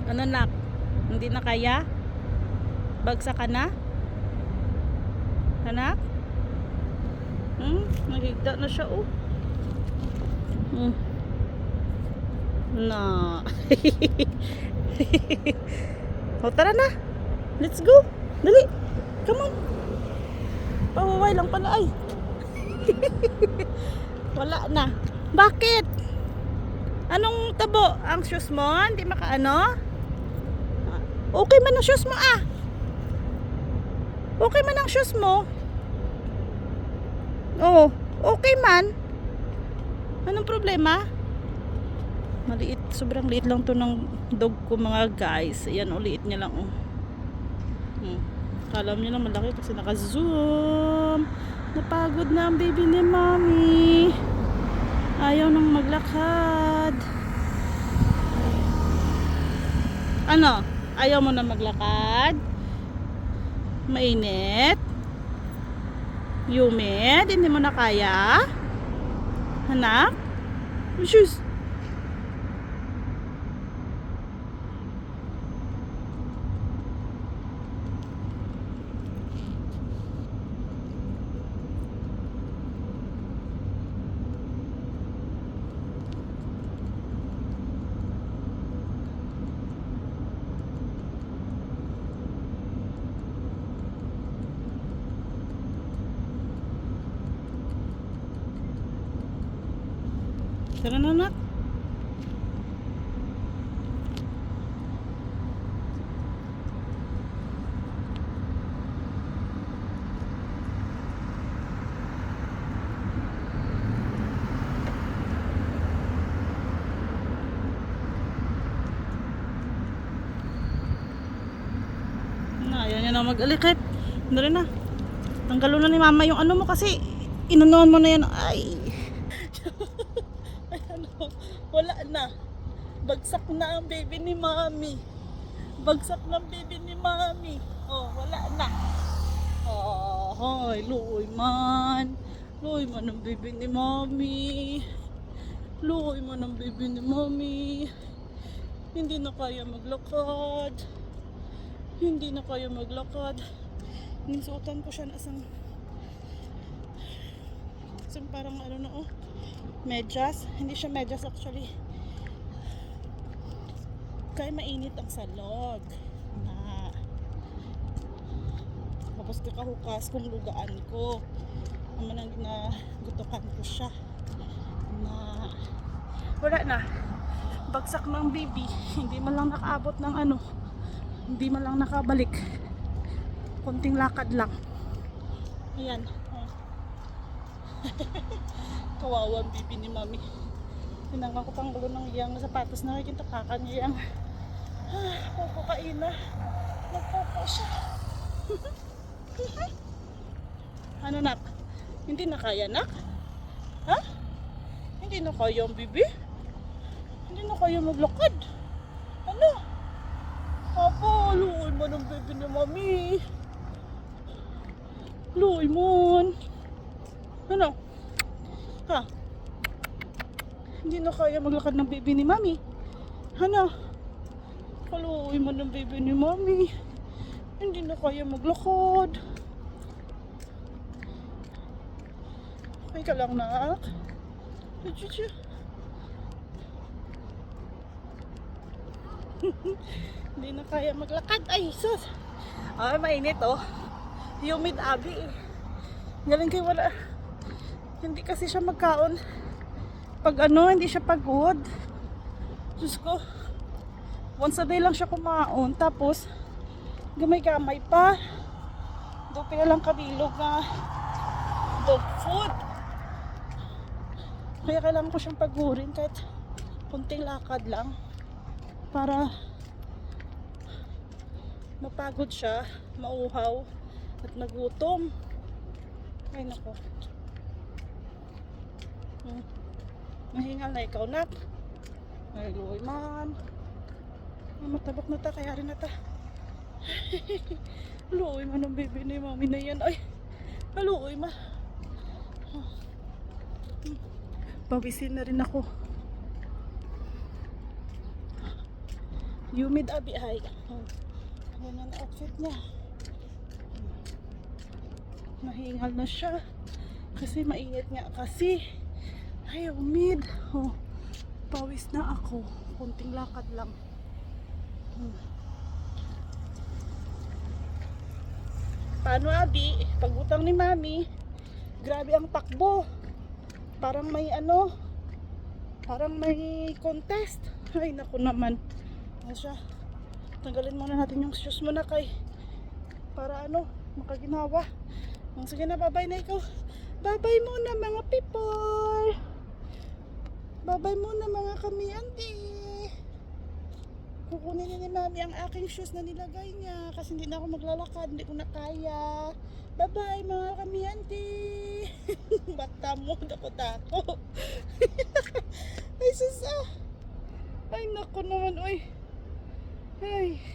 Ano nak? Hindi na kaya? Bagsak ka na? Anak? Nahigda na siya oh. Na. O tara na. Let's go. Dali. Come on. Pawaway lang pala ay. Wala na. Bakit? Anong tabo? Ang shoes mo? Hindi makaano? Okay man ang shoes mo ah. Okay man ang shoes mo. Oo. Okay man. Anong problema? Maliit. Sobrang liit lang to ng dog ko mga guys. Ayan, uliit niya lang oh. Alam niyo na malaki kasi naka-zoom. Napagod na ang baby ni mommy. Ayaw nang maglakad. Ano? Ayaw mo na maglakad? Mainit? Humid? Hindi mo na kaya? Anak? Shoes. Tara na anak. Ayaw niya na mag-alikit. Ano rin na. Tanggalon na ni mama yung ano mo kasi inanuan mo na yan. Ay. Wala na. Bagsak na ang baby ni mommy. Bagsak na ang baby ni mommy. Oh, wala na. Oh, hoy, luoy man. Luoy man ang baby ni mommy. Luoy man ang baby ni mommy. Hindi na kaya maglakad. Hindi na kaya maglakad. Ninsuotan ko siya na isang parang ano na oh. Medyas. Hindi siya medyas actually. Kaya mainit ang salog. Na. Tapos kakahukas kung lugaan ko. Naman na gutukan ko siya. Na. Wala na. Bagsak ng baby. Hindi man lang nakaabot ng ano. Hindi man lang nakabalik. Konting lakad lang. Ayan. Kawawa ang bibi ni mami. Tinanggal ko pang gulo ng iyang sapatos na kintapakan niya yung pupukain na. Nagpupo siya. Ano nak? Hindi na kaya nak? Ha? Hindi na kaya ang bibi? Hindi na kaya maglakad? Ano? Apo, luoy mo ng bibi ni mami. Luoy mo. Ano? Ha? Hindi na kaya maglakad ng baby ni mami. Ano? Kaluoy mo ng baby ni mami. Hindi na kaya maglakad. Okay ka lang nak? Hindi na kaya maglakad. Ay, sus. Ay, mainit oh. Humid abi eh. Galing kayo wala. Hindi kasi siya magkaon. Pag ano, hindi siya pagod. Diyos ko. Once a day lang siya kumaon. Tapos, gamay-gamay pa. Doon lang kabilog na dog food. Kaya kailangan ko siyang pagurin kahit kunting lakad lang. Para mapagod siya, mauhaw, at nagutom. Ay nako. Mahingal na ikaw nak. Ay luoy man. Matabak na ta, kaya rin na ta. Luoy man ang baby ni mami na yan. Ay, luoy man. Pawisin na rin ako. Humid abi ay. Oh. Ganyan ang outfit niya. Nahingal na siya. Kasi mainit nga kasi. Ay, humid. Oh. Pawis na ako. Kunting lakad lang. Paano abi? Pagutang ni mami, grabe ang takbo. Parang may ano, parang may contest. Ay, naku naman. Ano siya? Tanggalin muna natin yung shoes muna kay para ano, makaginawa. Sige na, bye-bye na ikaw. Bye-bye muna mga people. Bye-bye muna mga kamiante. Kukunin ni mami ang aking shoes na nilagay niya kasi hindi na ako maglalakad, hindi ko na kaya. Bye-bye mga kamiante. Bata mo, dako-dako. Ay, sus ah. Ay, naku naman, oy. Ay.